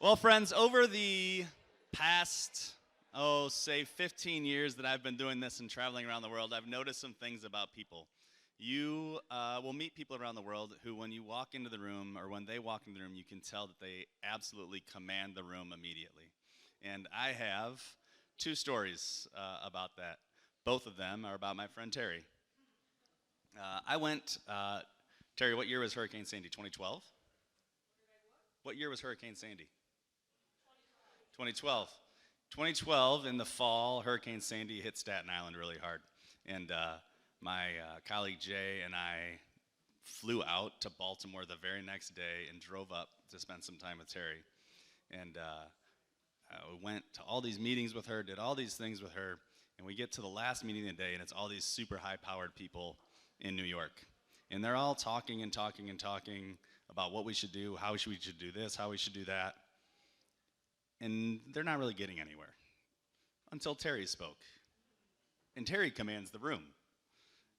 Well, friends, over the past, say 15 years that I've been doing this and traveling around the world, I've noticed some things about people. You will meet people around the world who, when you walk into the room or when they walk into the room, you can tell that they absolutely command the room immediately. And I have two stories about that. Both of them are about my friend Terry. I went, Terry, what year was Hurricane Sandy? 2012? What year was Hurricane Sandy? 2012. 2012 in the fall, Hurricane Sandy hit Staten Island really hard, and my colleague Jay and I flew out to Baltimore the very next day and drove up to spend some time with Terry, and we went to all these meetings with her, did all these things with her, and we get to the last meeting of the day, and it's all these super high-powered people in New York, and they're all talking and talking and talking about what we should do, how we should do this, how we should do that. And they're not really getting anywhere until Terry spoke. And Terry commands the room.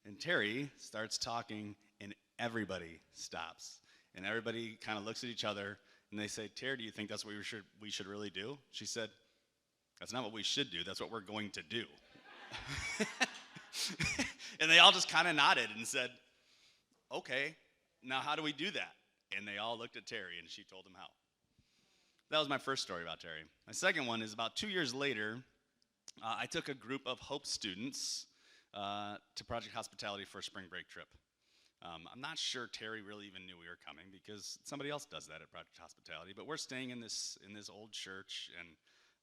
And Terry starts talking, and everybody stops. And everybody kind of looks at each other, and they say, Terry, do you think that's what we should really do? She said, that's not what we should do. That's what we're going to do. And they all just kind of nodded and said, okay, now how do we do that? And they all looked at Terry, and she told them how. That was my first story about Terry. My second one is about 2 years later, I took a group of Hope students to Project Hospitality for a spring break trip. I'm not sure Terry really even knew we were coming because somebody else does that at Project Hospitality, but we're staying in this old church, and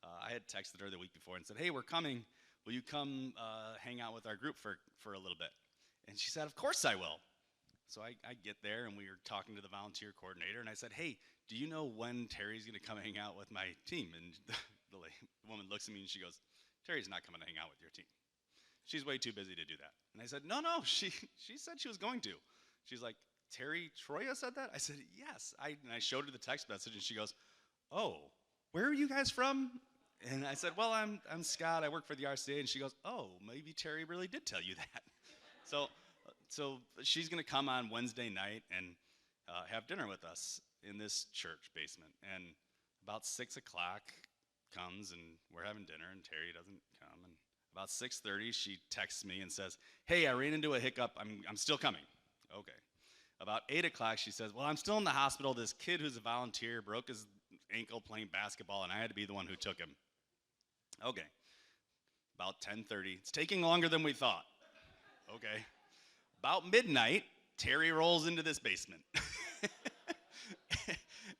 I had texted her the week before and said, hey, we're coming. Will you come hang out with our group for a little bit? And she said, of course I will. So I get there, and we were talking to the volunteer coordinator, and I said, hey, do you know when Terry's going to come hang out with my team? And the woman looks at me, and she goes, Terry's not coming to hang out with your team. She's way too busy to do that. And I said, no, she said she was going to. She's like, Terry Troia said that? I said, yes. And I showed her the text message, and she goes, oh, where are you guys from? And I said, well, I'm Scott. I work for the RCA. And she goes, oh, maybe Terry really did tell you that. So she's going to come on Wednesday night and have dinner with us in this church basement. And about 6 o'clock comes, and we're having dinner, and Terry doesn't come. And about 6:30, she texts me and says, hey, I ran into a hiccup. I'm still coming. Okay. About 8 o'clock, she says, well, I'm still in the hospital. This kid who's a volunteer broke his ankle playing basketball, and I had to be the one who took him. Okay. About 10:30. It's taking longer than we thought. Okay. About midnight, Terry rolls into this basement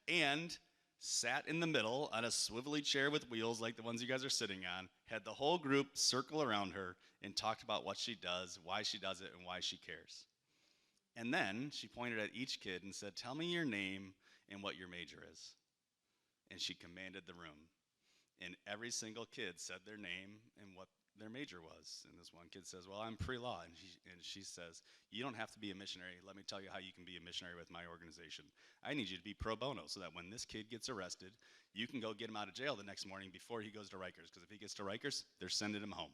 and sat in the middle on a swivelly chair with wheels like the ones you guys are sitting on, had the whole group circle around her and talked about what she does, why she does it, and why she cares. And then she pointed at each kid and said, tell me your name and what your major is. And she commanded the room. And every single kid said their name and what their major was. And this one kid says, well, I'm pre-law. And she says, you don't have to be a missionary. Let me tell you how you can be a missionary with my organization. I need you to be pro bono so that when this kid gets arrested, you can go get him out of jail the next morning before he goes to Rikers. Because if he gets to Rikers, they're sending him home.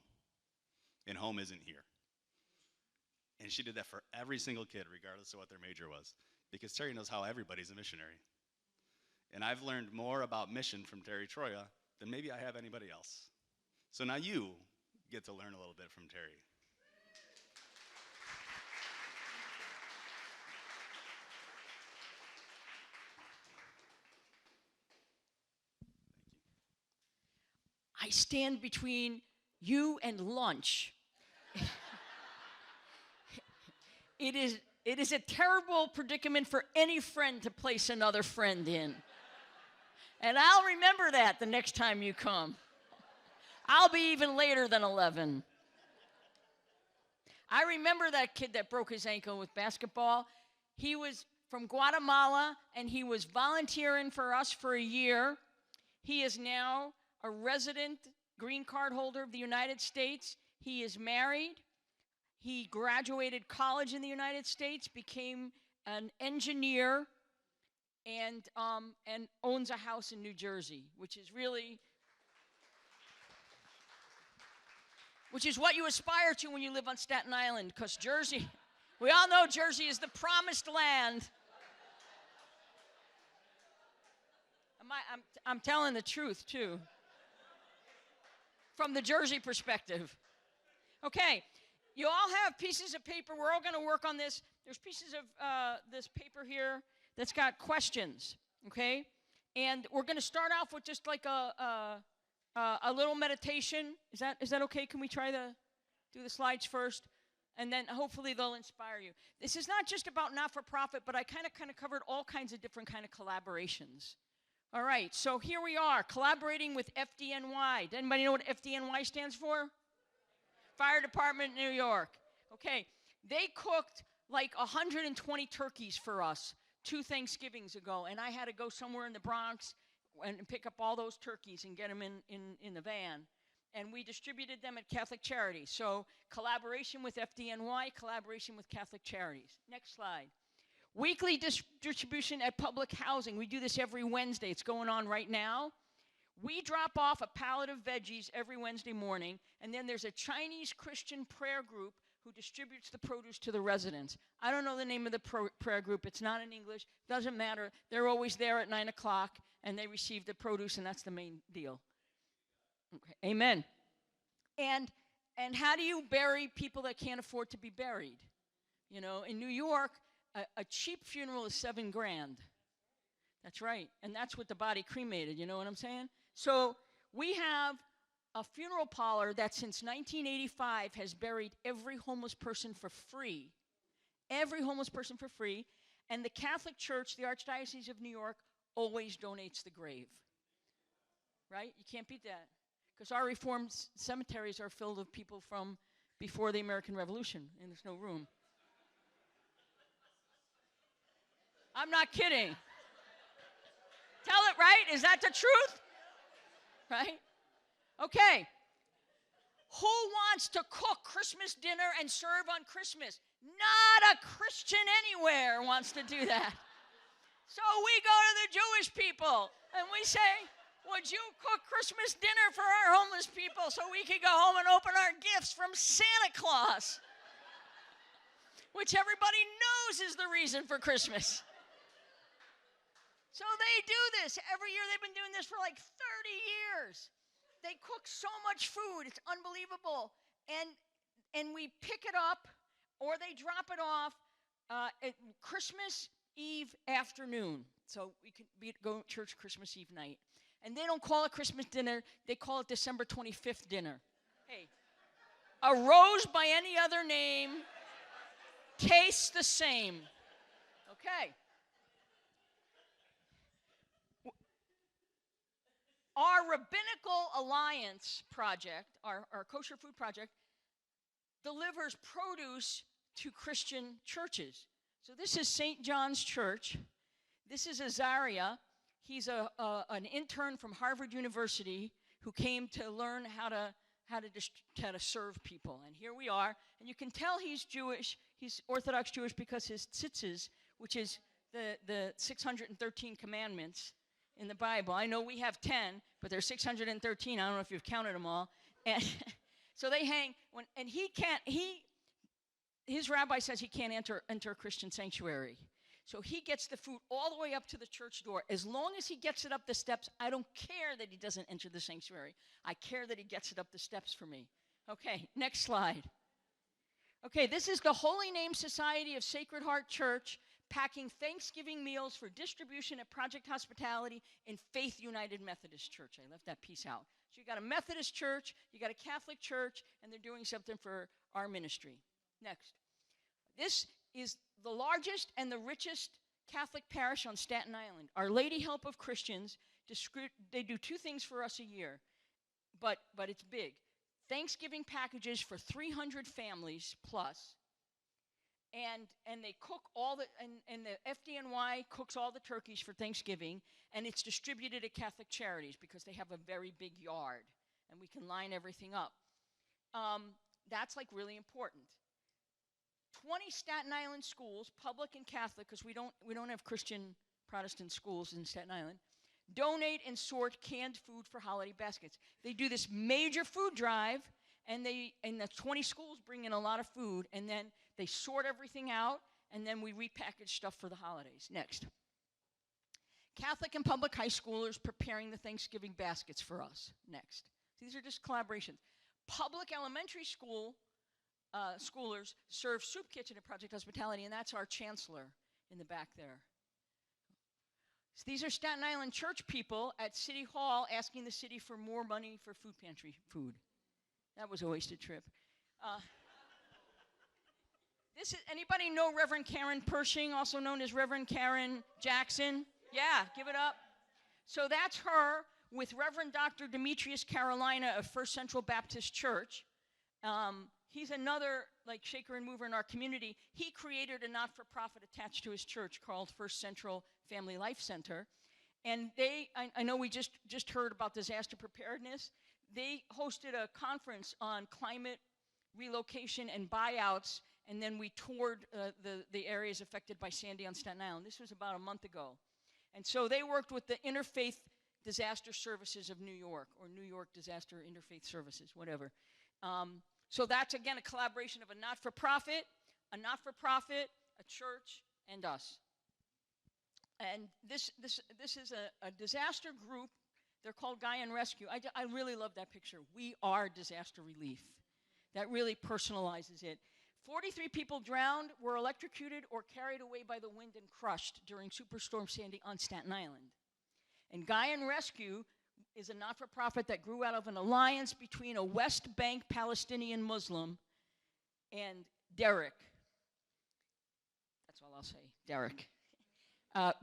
And home isn't here. And she did that for every single kid, regardless of what their major was. Because Terry knows how everybody's a missionary. And I've learned more about mission from Terry Troia than maybe I have anybody else. So now you get to learn a little bit from Terry. I stand between you and lunch. It is a terrible predicament for any friend to place another friend in. And I'll remember that the next time you come. I'll be even later than 11. I remember that kid that broke his ankle with basketball. He was from Guatemala, and he was volunteering for us for a year. He is now a resident green card holder of the United States. He is married. He graduated college in the United States, became an engineer, and owns a house in New Jersey, which is what you aspire to when you live on Staten Island, because Jersey, we all know Jersey is the promised land I'm telling the truth, too, from the Jersey perspective. Okay, you all have pieces of paper. We're all going to work on this. There's pieces of this paper here that's got questions, okay? And we're going to start off with just like a little meditation. Is that okay? Can we try to do the slides first? And then hopefully they'll inspire you. This is not just about not-for-profit, but I kind of covered all kinds of different kind of collaborations. All right, so here we are, collaborating with FDNY. Does anybody know what FDNY stands for? Fire Department New York. Okay, they cooked like 120 turkeys for us 2 Thanksgivings ago, and I had to go somewhere in the Bronx and pick up all those turkeys and get them in the van. And we distributed them at Catholic Charities. So collaboration with FDNY, collaboration with Catholic Charities. Next slide. Weekly distribution at public housing. We do this every Wednesday. It's going on right now. We drop off a pallet of veggies every Wednesday morning, and then there's a Chinese Christian prayer group who distributes the produce to the residents. I don't know the name of the prayer group. It's not in English. Doesn't matter. They're always there at 9 o'clock, and they receive the produce, and that's the main deal. Okay. Amen. And how do you bury people that can't afford to be buried? You know, in New York, a cheap funeral is $7,000. That's right. And that's with the body cremated. You know what I'm saying? So we have a funeral parlor that since 1985 has buried every homeless person for free. Every homeless person for free. And the Catholic Church, the Archdiocese of New York, always donates the grave. Right? You can't beat that. Because our Reformed cemeteries are filled with people from before the American Revolution, and there's no room. I'm not kidding. Tell it, right? Is that the truth? Right? Okay. Who wants to cook Christmas dinner and serve on Christmas? Not a Christian anywhere wants to do that. So we go to the Jewish people, and we say, would you cook Christmas dinner for our homeless people so we could go home and open our gifts from Santa Claus? Which everybody knows is the reason for Christmas. So they do this. Every year they've been doing this for like 30 years. They cook so much food. It's unbelievable. And we pick it up or they drop it off at Christmas Eve afternoon. So we can go to church Christmas Eve night. And they don't call it Christmas dinner. They call it December 25th dinner. Hey, a rose by any other name tastes the same. Okay. Our Rabbinical Alliance project, our kosher food project, delivers produce to Christian churches. So this is St. John's Church. This is Azariah. He's an intern from Harvard University who came to learn how to serve people. And here we are. And you can tell he's Jewish. He's Orthodox Jewish because his tzitzis, which is the 613 commandments in the Bible. I know we have 10, but there's 613. I don't know if you've counted them all. And so they hang. His rabbi says he can't enter a Christian sanctuary. So he gets the food all the way up to the church door. As long as he gets it up the steps, I don't care that he doesn't enter the sanctuary. I care that he gets it up the steps for me. Okay, next slide. Okay, this is the Holy Name Society of Sacred Heart Church packing Thanksgiving meals for distribution at Project Hospitality in Faith United Methodist Church. I left that piece out. So you got a Methodist church, you got a Catholic church, and they're doing something for our ministry. Next. This is the largest and the richest Catholic parish on Staten Island. Our Lady Help of Christians, they do 2 things for us a year, but it's big. Thanksgiving packages for 300 families plus, and they cook all and the FDNY cooks all the turkeys for Thanksgiving, and it's distributed at Catholic Charities because they have a very big yard, and we can line everything up. That's like really important. 20 Staten Island schools, public and Catholic, because we don't have Christian Protestant schools in Staten Island, donate and sort canned food for holiday baskets. They do this major food drive, and the 20 schools bring in a lot of food, and then they sort everything out, and then we repackage stuff for the holidays. Next. Catholic and public high schoolers preparing the Thanksgiving baskets for us. Next. These are just collaborations. Public elementary school schoolers serve soup kitchen at Project Hospitality, and that's our chancellor in the back there. So these are Staten Island church people at City Hall asking the city for more money for food pantry food. That was a wasted trip. Anybody know Reverend Karen Pershing, also known as Reverend Karen Jackson? Yeah, give it up. So that's her with Reverend Dr. Demetrius Carolina of First Central Baptist Church. He's another shaker and mover in our community. He created a not-for-profit attached to his church called First Central Family Life Center. And I know we just heard about disaster preparedness. They hosted a conference on climate relocation and buyouts, and then we toured the areas affected by Sandy on Staten Island. This was about a month ago. And so they worked with the Interfaith Disaster Services of New York, or New York Disaster Interfaith Services, whatever. So that's, again, a collaboration of a not-for-profit, a church, and us. And this is a disaster group. They're called Gaian Rescue. I really love that picture. We are disaster relief. That really personalizes it. 43 people drowned, were electrocuted, or carried away by the wind and crushed during Superstorm Sandy on Staten Island. And Gaian Rescue is a not-for-profit that grew out of an alliance between a West Bank Palestinian Muslim and Derek. That's all I'll say, Derek.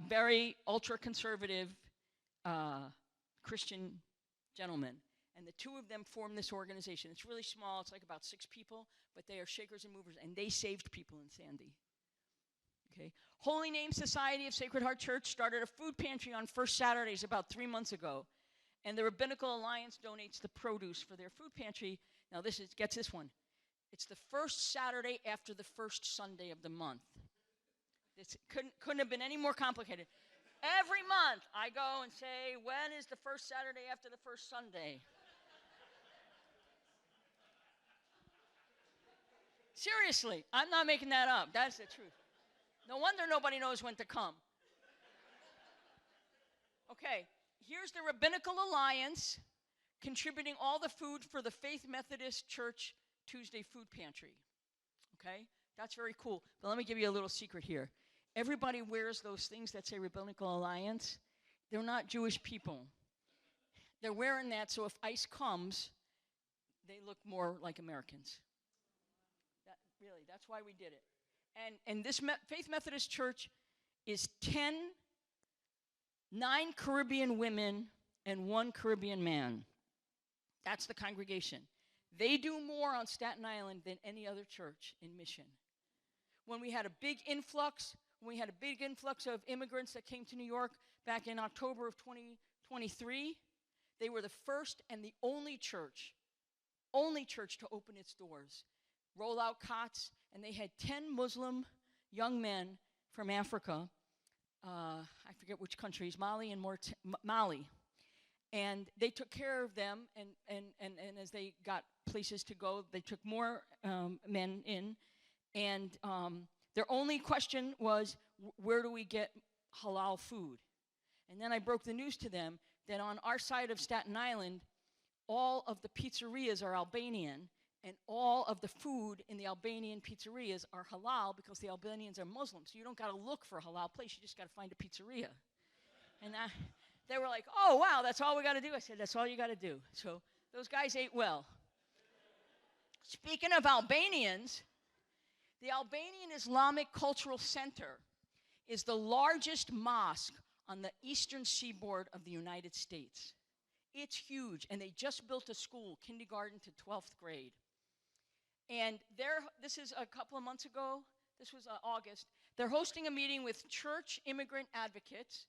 Very ultra-conservative Christian gentleman. And the two of them formed this organization. It's really small. It's like about 6 people, but they are shakers and movers, and they saved people in Sandy. Okay. Holy Name Society of Sacred Heart Church started a food pantry on first Saturdays about 3 months ago. And the Rabbinical Alliance donates the produce for their food pantry. Now gets this one. It's the first Saturday after the first Sunday of the month. This couldn't have been any more complicated. Every month I go and say, when is the first Saturday after the first Sunday? Seriously, I'm not making that up. That's the truth. No wonder nobody knows when to come. Okay, here's the Rabbinical Alliance contributing all the food for the Faith Methodist Church Tuesday Food Pantry. Okay, that's very cool. But let me give you a little secret here. Everybody wears those things that say Rabbinical Alliance. They're not Jewish people. They're wearing that so if ICE comes, they look more like Americans. Really, that's why we did it. And this Faith Methodist Church is 9 Caribbean women and 1 Caribbean man. That's the congregation. They do more on Staten Island than any other church in Mission. When we had a big influx of immigrants that came to New York back in October of 2023, they were the first and the only church to open its doors. Roll out cots, and they had 10 Muslim young men from Africa, I forget which countries, Mali. And they took care of them, and as they got places to go, they took more men in. And their only question was, where do we get halal food? And then I broke the news to them that on our side of Staten Island, all of the pizzerias are Albanian, and all of the food in the Albanian pizzerias are halal because the Albanians are Muslim. So you don't got to look for a halal place. You just got to find a pizzeria. And they were like, oh, wow, that's all we got to do. I said, that's all you got to do. So those guys ate well. Speaking of Albanians, the Albanian Islamic Cultural Center is the largest mosque on the eastern seaboard of the United States. It's huge, and they just built a school, kindergarten to 12th grade. And this is a couple of months ago. This was August. They're hosting a meeting with church immigrant advocates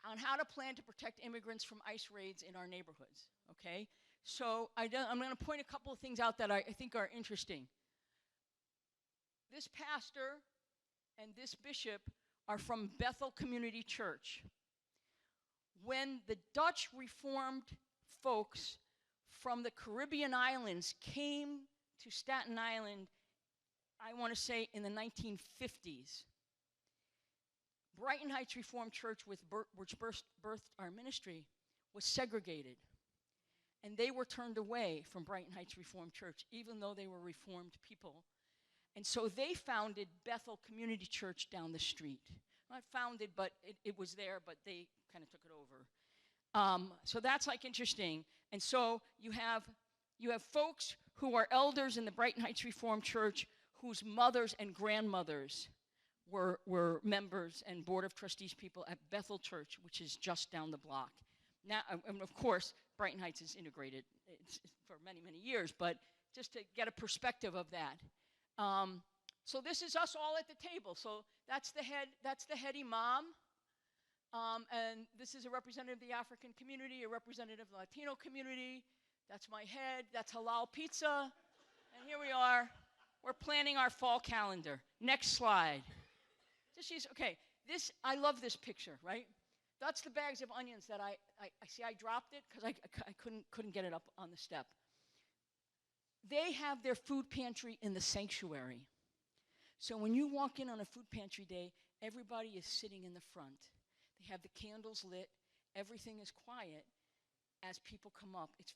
on how to plan to protect immigrants from ICE raids in our neighborhoods, okay? So I'm going to point a couple of things out that I think are interesting. This pastor and this bishop are from Bethel Community Church. When the Dutch Reformed folks from the Caribbean islands came to Staten Island, I want to say in the 1950s, Brighton Heights Reformed Church, which birthed our ministry, was segregated. And they were turned away from Brighton Heights Reformed Church, even though they were Reformed people. And so they founded Bethel Community Church down the street. Not founded, but it was there, but they kind of took it over. So that's like interesting. And so you have folks who are elders in the Brighton Heights Reformed Church whose mothers and grandmothers were members and board of trustees people at Bethel Church, which is just down the block. Now, and of course, Brighton Heights is integrated for many, many years, but just to get a perspective of that. So this is us all at the table. So that's the head imam. And this is a representative of the African community, a representative of the Latino community. That's my head. That's halal pizza. And here we are. We're planning our fall calendar. Next slide. Okay, I love this picture, right? That's the bags of onions that I see. I dropped it because I couldn't get it up on the step. They have their food pantry in the sanctuary. So when you walk in on a food pantry day, everybody is sitting in the front. They have the candles lit. Everything is quiet as people come up. It's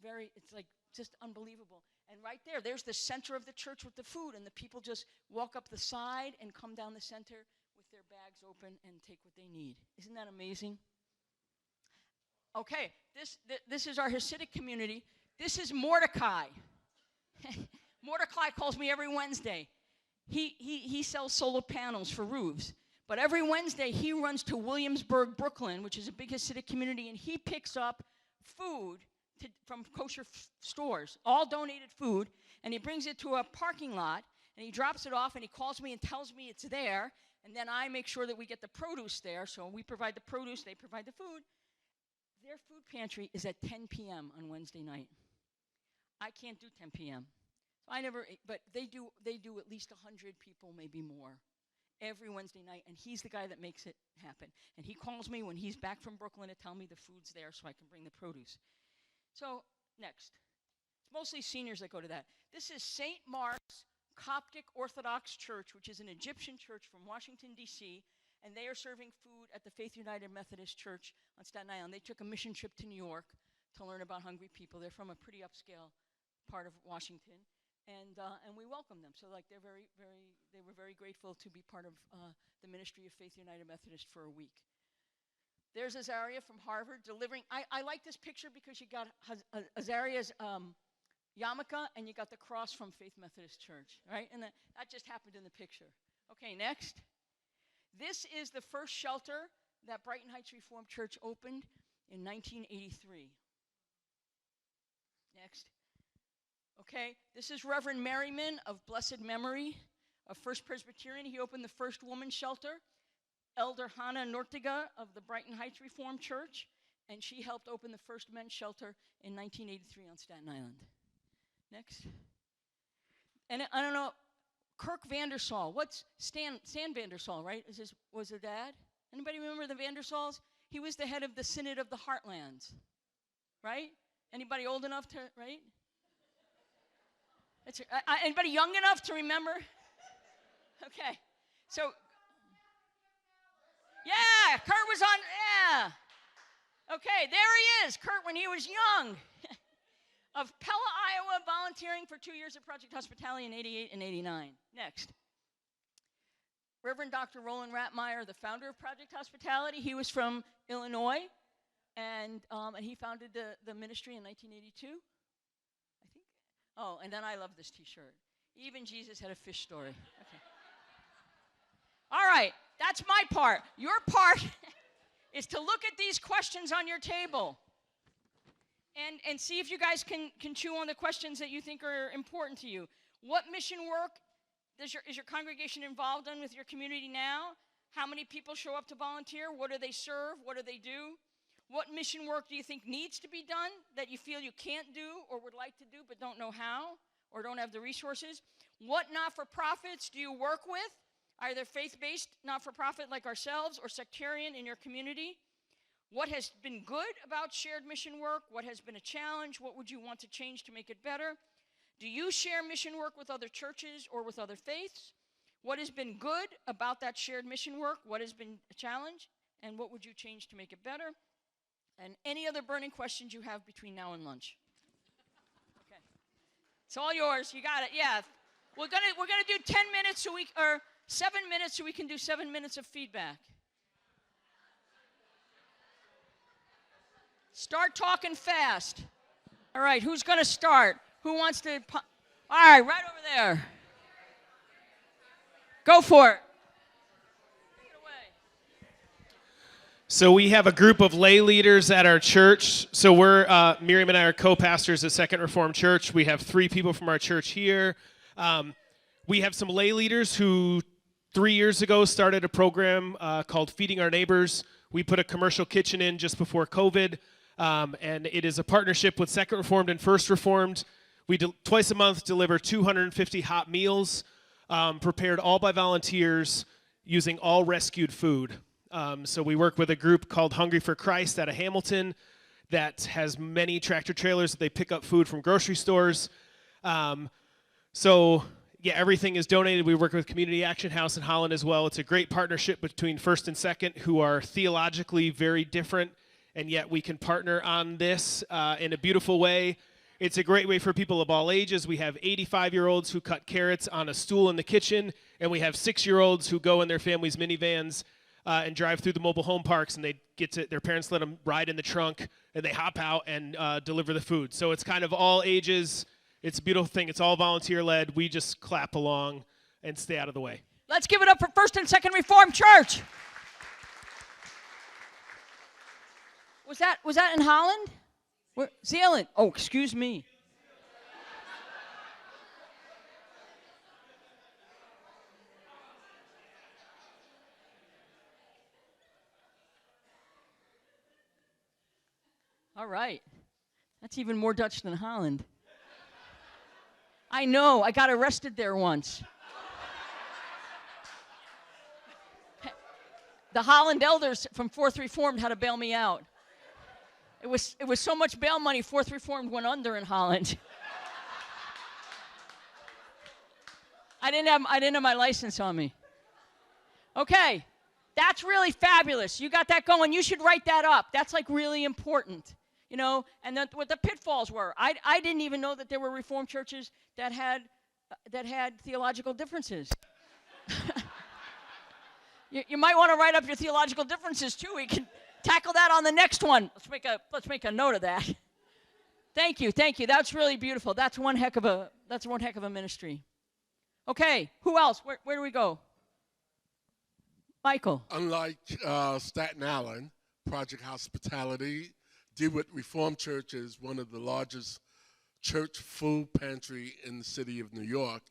like just unbelievable. And right there's the center of the church with the food, and the people just walk up the side and come down the center with their bags open and take what they need. Isn't that amazing? Okay, this is our Hasidic community. This is Mordecai. Mordecai calls me every Wednesday. He sells solar panels for roofs. But every Wednesday, he runs to Williamsburg, Brooklyn, which is a big Hasidic community, and he picks up food from kosher stores, all donated food, and he brings it to a parking lot, and he drops it off, and he calls me and tells me it's there, and then I make sure that we get the produce there. So we provide the produce, they provide the food. Their food pantry is at 10 p.m. on Wednesday night. I can't do 10 p.m. So but they do at least 100 people, maybe more, every Wednesday night, and he's the guy that makes it happen. And he calls me when he's back from Brooklyn to tell me the food's there so I can bring the produce. So, next. It's mostly seniors that go to that. This is St. Mark's Coptic Orthodox Church, which is an Egyptian church from Washington, D.C., and they are serving food at the Faith United Methodist Church on Staten Island. They took a mission trip to New York to learn about hungry people. They're from a pretty upscale part of Washington, and we welcome them. So, like, they were very grateful to be part of the ministry of Faith United Methodist for a week. There's Azaria from Harvard delivering. I like this picture because you got Azaria's yarmulke, and you got the cross from Faith Methodist Church, right? And that just happened in the picture. Okay, next. This is the first shelter that Brighton Heights Reformed Church opened in 1983. Next. Okay, this is Reverend Merriman of blessed memory of First Presbyterian. He opened the first women's shelter. Elder Hannah Nortiga of the Brighton Heights Reformed Church, and she helped open the first men's shelter in 1983 on Staten Island. Next. And I don't know, Kirk Vandersall. What's Stan Vandersall, right? Was it dad? Anybody remember the Vandersalls? He was the head of the Synod of the Heartlands, right? Anybody old enough to, right? Anybody young enough to remember? Okay. So, yeah, Kurt was on, yeah. Okay, there he is, Kurt, when he was young. Of Pella, Iowa, volunteering for 2 years at Project Hospitality in 88 and 89. Next. Reverend Dr. Roland Ratmeyer, the founder of Project Hospitality. He was from Illinois, and he founded the ministry in 1982, I think. Oh, and then I love this T-shirt. Even Jesus had a fish story. Okay. All right, that's my part. Your part is to look at these questions on your table and see if you guys can chew on the questions that you think are important to you. What mission work is your congregation involved in with your community now? How many people show up to volunteer? What do they serve? What do they do? What mission work do you think needs to be done that you feel you can't do or would like to do but don't know how or don't have the resources? What not-for-profits do you work with? Either faith-based not-for-profit like ourselves or sectarian in your community? What has been good about shared mission work? What has been a challenge? What would you want to change to make it better? Do you share mission work with other churches or with other faiths? What has been good about that shared mission work? What has been a challenge? And what would you change to make it better? And any other burning questions you have between now and lunch. Okay. It's all yours. You got it. Yeah. We're gonna do 10 minutes or 7 minutes so we can do 7 minutes of feedback. Start talking fast. All right, who's gonna start? Who wants to? All right, right over there. Go for it. So we have a group of lay leaders at our church. So Miriam and I are co-pastors at Second Reformed Church. We have 3 people from our church here. We have some lay leaders who 3 years ago started a program called Feeding Our Neighbors. We put a commercial kitchen in just before COVID, and it is a partnership with Second Reformed and First Reformed. We twice a month deliver 250 hot meals, prepared all by volunteers using all rescued food. So we work with a group called Hungry for Christ out of Hamilton that has many tractor trailers that they pick up food from grocery stores. Everything is donated. We work with Community Action House in Holland as well. It's a great partnership between First and Second, who are theologically very different, and yet we can partner on this in a beautiful way. It's a great way for people of all ages. We have 85-year-olds who cut carrots on a stool in the kitchen, and we have 6-year-olds who go in their family's minivans and drive through the mobile home parks, and their parents let them ride in the trunk, and they hop out and deliver the food. So it's kind of all ages. It's a beautiful thing. It's all volunteer-led. We just clap along and stay out of the way. Let's give it up for First and Second Reformed Church. Was that in Holland? Zealand. Oh, excuse me. All right. That's even more Dutch than Holland. I know. I got arrested there once. The Holland elders from Fourth Reformed had to bail me out. It was so much bail money, Fourth Reformed went under in Holland. I didn't have my license on me. Okay, that's really fabulous. You got that going. You should write that up. That's like really important. You know, and then what the pitfalls were. I didn't even know that there were Reformed churches that had theological differences. You might want to write up your theological differences too. We can tackle that on the next one. Let's make a note of that. Thank you. That's really beautiful. That's one heck of a ministry. Okay, who else? Where do we go? Michael. Unlike Staten Island, Project Hospitality, DeWitt Reformed Church is one of the largest church food pantry in the city of New York.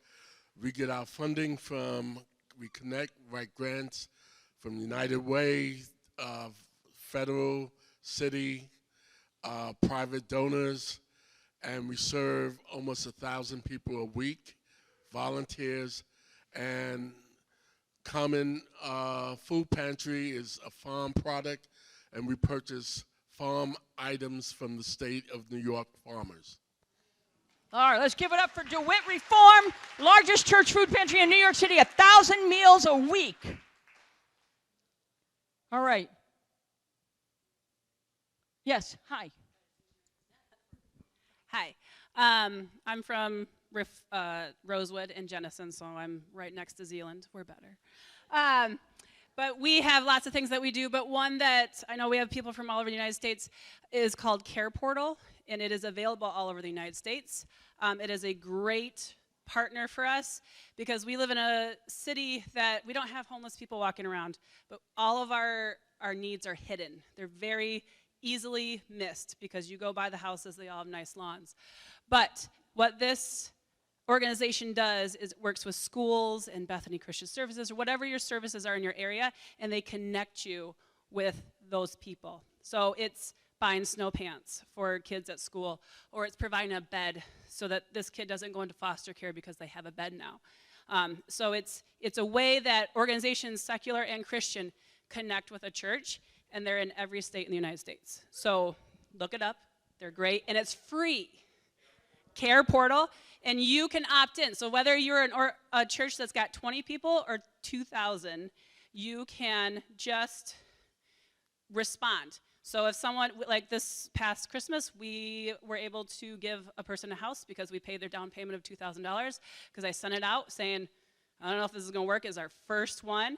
We get our funding we write grants from United Way, federal, city, private donors, and we serve almost 1,000 people a week, volunteers, and Common Food Pantry is a farm product, and we purchase farm items from the state of New York farmers. All right, let's give it up for DeWitt Reform, largest church food pantry in New York City, 1,000 meals a week. All right. Yes, hi. Hi. I'm from Rosewood and Jennison, so I'm right next to Zealand. We're better. But we have lots of things that we do, but one that I know we have people from all over the United States is called Care Portal, and it is available all over the United States. It is a great partner for us because we live in a city that we don't have homeless people walking around, but all of our needs are hidden. They're very easily missed because you go by the houses, they all have nice lawns. But what this organization does is it works with schools and Bethany Christian Services or whatever your services are in your area, and they connect you with those people. So it's buying snow pants for kids at school, or it's providing a bed so that this kid doesn't go into foster care because they have a bed now. So it's a way that organizations, secular and Christian, connect with a church, and they're in every state in the United States. So look it up. They're great, and it's free. Care Portal, and you can opt in. So whether you're a church that's got 20 people or 2,000, you can just respond. So if someone, like this past Christmas, we were able to give a person a house because we paid their down payment of $2,000 because I sent it out saying, I don't know if this is going to work, is our first one.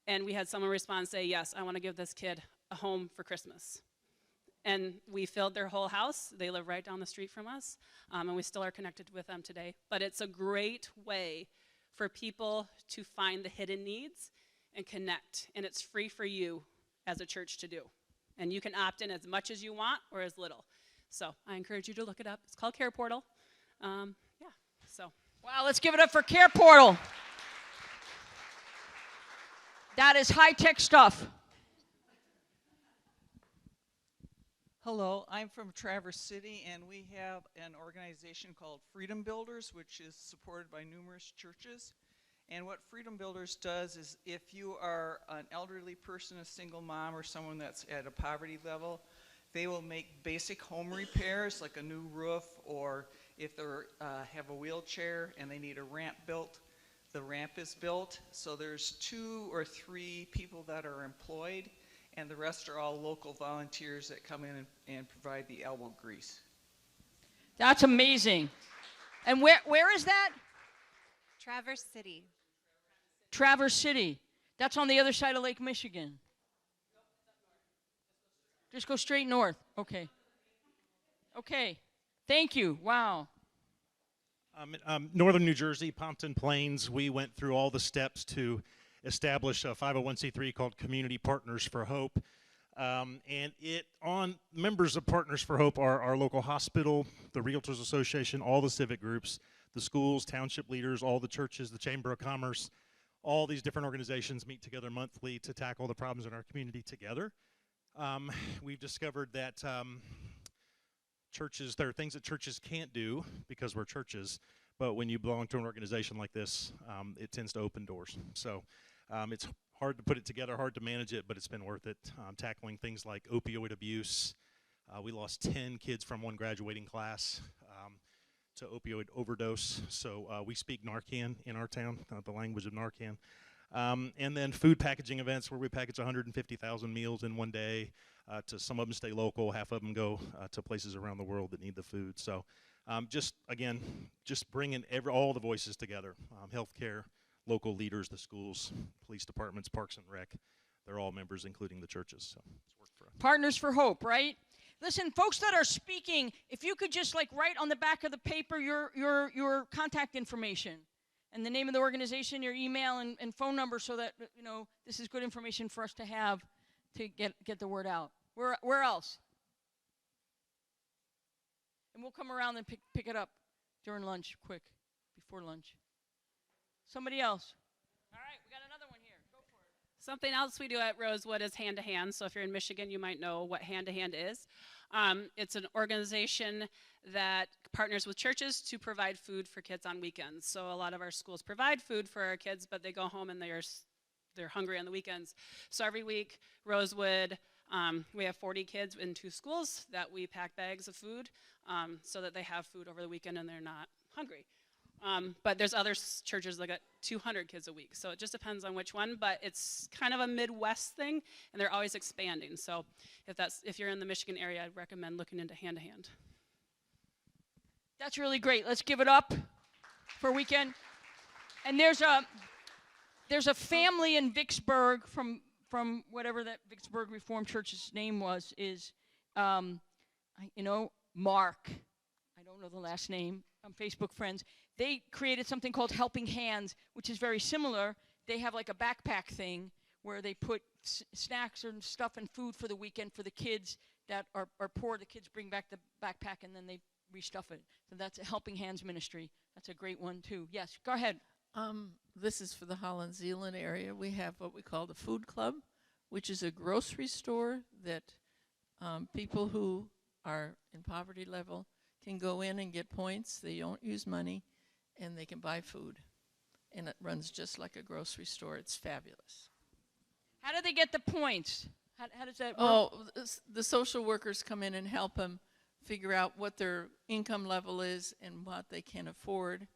And we had someone respond and say, yes, I want to give this kid a home for Christmas. And we filled their whole house. They live right down the street from us, and we still are connected with them today. But it's a great way for people to find the hidden needs and connect. And it's free for you as a church to do. And you can opt in as much as you want or as little. So I encourage you to look it up. It's called Care Portal. So. Wow, let's give it up for Care Portal. That is high-tech stuff. Hello, I'm from Traverse City, and we have an organization called Freedom Builders, which is supported by numerous churches. And what Freedom Builders does is if you are an elderly person, a single mom, or someone that's at a poverty level, they will make basic home repairs like a new roof, or if they have a wheelchair and they need a ramp built, the ramp is built. So there's 2 or 3 people that are employed, and the rest are all local volunteers that come in and provide the elbow grease. That's amazing. And where is that? Traverse City. Traverse City. That's on the other side of Lake Michigan. Just go straight north. Okay. Okay. Thank you. Wow. Northern New Jersey, Pompton Plains, we went through all the steps to establish a 501c3 called Community Partners for Hope. Members of Partners for Hope are our local hospital, the Realtors Association, all the civic groups, the schools, township leaders, all the churches, the Chamber of Commerce. All these different organizations meet together monthly to tackle the problems in our community together. We've discovered that there are things that churches can't do because we're churches, but when you belong to an organization like this, it tends to open doors. So it's hard to put it together, hard to manage it, but it's been worth it. Tackling things like opioid abuse. We lost 10 kids from one graduating class to opioid overdose. So we speak Narcan in our town, the language of Narcan. And then food packaging events where we package 150,000 meals in one day. To some of them stay local, half of them go to places around the world that need the food. So just bringing all the voices together, healthcare, local leaders, the schools, police departments, Parks and Rec. They're all members, including the churches. So it's worked for us. Partners for Hope, right? Listen, folks that are speaking, if you could just write on the back of the paper your contact information and the name of the organization, your email and phone number, so that this is good information for us to have to get the word out. Where else? And we'll come around and pick it up during lunch, quick, before lunch. Somebody else. All right, we got another one here. Go for it. Something else we do at Rosewood is hand-to-hand. So if you're in Michigan, you might know what hand-to-hand is. It's an organization that partners with churches to provide food for kids on weekends. So a lot of our schools provide food for our kids, but they go home and they're hungry on the weekends. So every week, Rosewood, we have 40 kids in 2 schools that we pack bags of food so that they have food over the weekend and they're not hungry. But there's other churches that got 200 kids a week. So it just depends on which one, but it's kind of a Midwest thing, and they're always expanding. So if you're in the Michigan area, I'd recommend looking into hand-to-hand. That's really great. Let's give it up for weekend. And there's a family in Vicksburg from whatever that Vicksburg Reformed Church's name was, Mark. I don't know the last name. I'm Facebook friends. They created something called Helping Hands, which is very similar. They have a backpack thing where they put snacks and stuff and food for the weekend for the kids that are poor. The kids bring back the backpack and then they restuff it. So that's a Helping Hands ministry. That's a great one too. Yes, go ahead. This is for the Holland-Zeeland area. We have what we call the Food Club, which is a grocery store that people who are in poverty level can go in and get points. They don't use money, and they can buy food. And it runs just like a grocery store. It's fabulous. How do they get the points? How does that work? Oh, the social workers come in and help them figure out what their income level is and what they can afford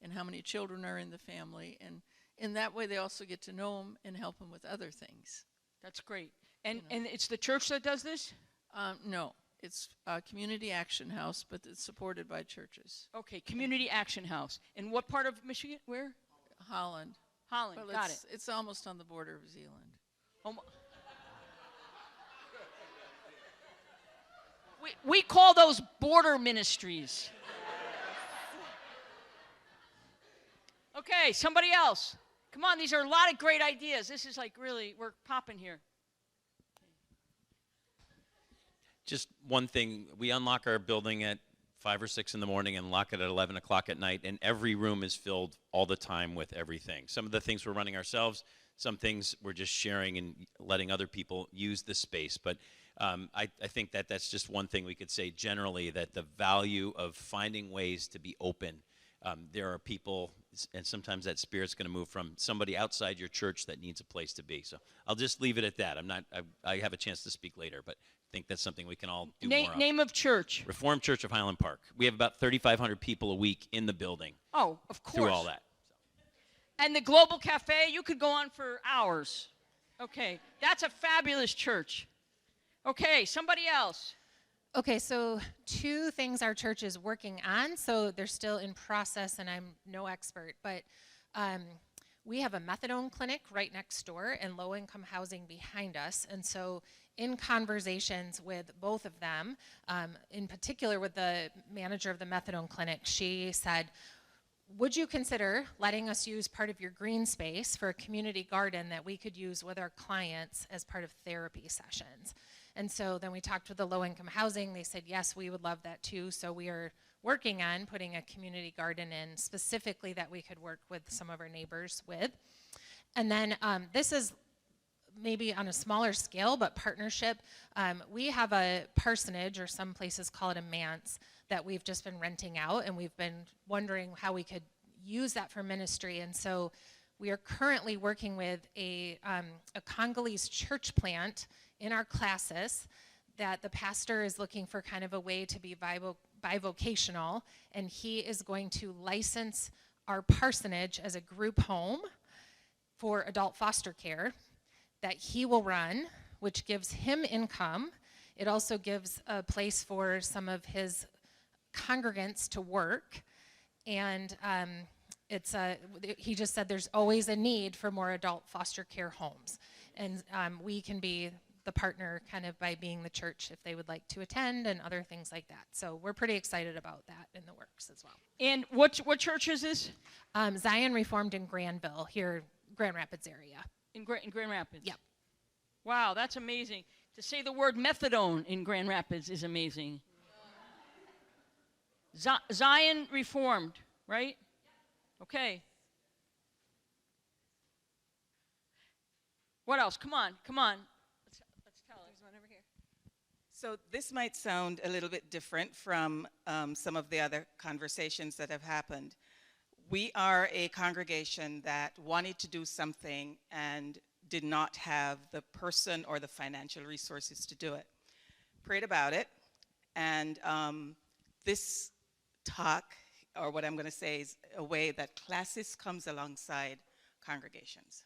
and how many children are in the family. And in that way, they also get to know them and help them with other things. That's great. And it's the church that does this? No, it's a community action house, but it's supported by churches. Okay, Community Action House. In what part of Michigan? Where? Holland. Holland, Well, got it. It's almost on the border of Zealand. Oh, we call those border ministries. Okay, somebody else. Come on, these are a lot of great ideas. This is like really, we're popping here. Just one thing, we unlock our building at 5 or 6 in the morning and lock it at 11 o'clock at night, and every room is filled all the time with everything. Some of the things we're running ourselves, some things we're just sharing and letting other people use the space. But I think that that's just one thing we could say generally, that the value of finding ways to be open. There are people, and sometimes that spirit's going to move from somebody outside your church that needs a place to be. So I'll just leave it at that. I have a chance to speak later, but I think that's something we can all do more of. Name of church. Reformed Church of Highland Park. We have about 3,500 people a week in the building. Oh, of course. Through all that. And the Global Cafe, you could go on for hours. Okay, that's a fabulous church. Okay, somebody else. Okay, so 2 things our church is working on. So they're still in process, and I'm no expert, but we have a methadone clinic right next door and low-income housing behind us. And so in conversations with both of them, in particular with the manager of the methadone clinic, she said, would you consider letting us use part of your green space for a community garden that we could use with our clients as part of therapy sessions? And so then we talked with the low-income housing. They said, yes, we would love that too. So we are working on putting a community garden in specifically that we could work with some of our neighbors with. And then this is maybe on a smaller scale, but partnership. We have a parsonage, or some places call it a manse, that we've just been renting out, and we've been wondering how we could use that for ministry. And so we are currently working with a Congolese church plant in our classes that the pastor is looking for kind of a way to be bivocational, and he is going to license our parsonage as a group home for adult foster care that he will run, which gives him income. It also gives a place for some of his congregants to work, and he just said there's always a need for more adult foster care homes, and we can be the partner kind of by being the church if they would like to attend and other things like that. So we're pretty excited about that in the works as well. And what church is this? Zion Reformed in Granville, here, Grand Rapids area. In Grand Rapids? Yep. Wow, that's amazing. To say the word methadone in Grand Rapids is amazing. Zion Reformed, right? Okay. What else? Come on. Let's tell us. There's one over here. So this might sound a little bit different from some of the other conversations that have happened. We are a congregation that wanted to do something and did not have the person or the financial resources to do it. Prayed about it, and this talk, or what I'm going to say, is a way that classis comes alongside congregations.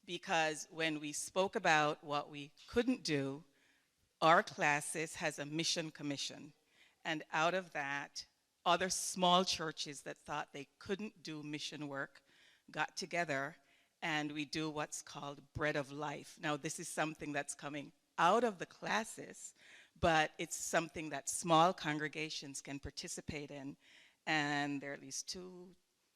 Because when we spoke about what we couldn't do, our classis has a mission commission. And out of that, other small churches that thought they couldn't do mission work got together, and we do what's called Bread of Life. Now, this is something that's coming out of the classis, but it's something that small congregations can participate in. And there are at least 2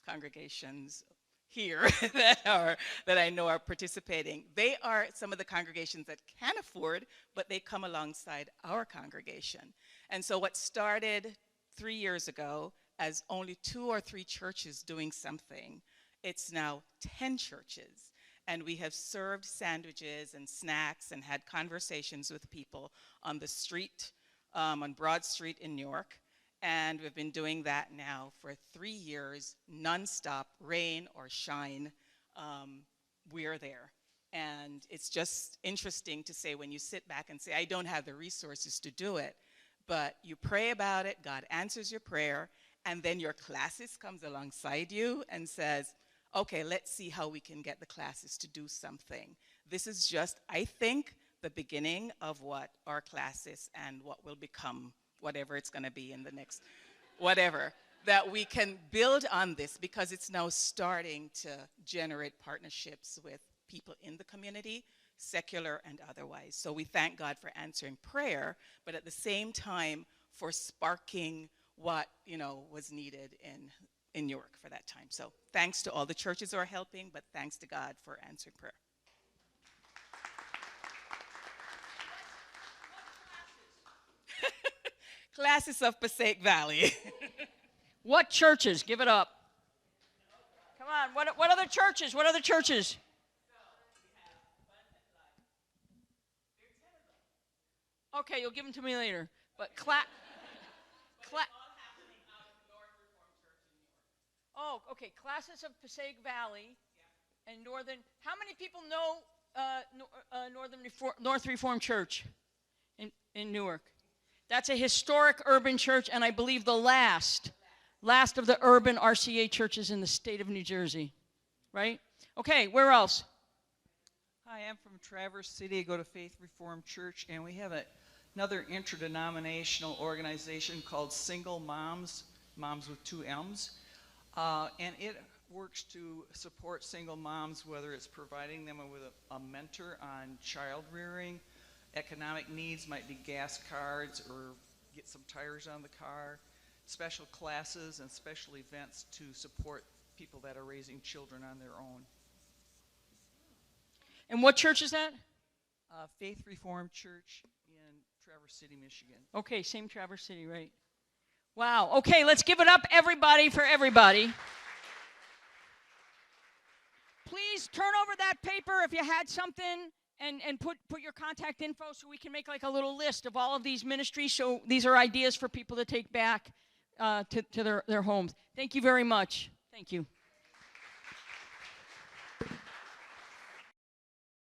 congregations here that I know are participating. They are some of the congregations that can afford, but they come alongside our congregation. And so what started 3 years ago as only 2 or 3 churches doing something, it's now 10 churches. And we have served sandwiches and snacks and had conversations with people on the street, on Broad Street in New York. And we've been doing that now for 3 years, nonstop, rain or shine, we're there. And it's just interesting to say, when you sit back and say, I don't have the resources to do it, but you pray about it, God answers your prayer, and then your classes comes alongside you and says, okay, let's see how we can get the classes to do something. This is just, I think, the beginning of what our classes and what will become, whatever it's going to be in the next, whatever, that we can build on this, because it's now starting to generate partnerships with people in the community, secular and otherwise. So we thank God for answering prayer, but at the same time for sparking what, you know, was needed in Newark for that time. So thanks to all the churches who are helping, but thanks to God for answering prayer. Classes of Passaic Valley. What churches? Give it up. Come on. What other churches? What other churches? Okay, you'll give them to me later. But oh, okay. Classes of Passaic Valley and Northern. How many people know North Reformed Church in Newark? That's a historic urban church, and I believe the last of the urban RCA churches in the state of New Jersey, right? Okay, where else? Hi, I'm from Traverse City. I go to Faith Reformed Church, and we have another interdenominational organization called Single Moms, moms with 2 M's, and it works to support single moms, whether it's providing them with a mentor on child rearing. Economic needs might be gas cards or get some tires on the car, special classes and special events to support people that are raising children on their own. And what church is that? Faith Reformed Church in Traverse City, Michigan. Okay, same Traverse City, right? Wow. Okay, let's give it up, everybody, for everybody. Please turn over that paper if you had something, and put your contact info so we can make like a little list of all of these ministries. So these are ideas for people to take back to their homes. Thank you very much. Thank you.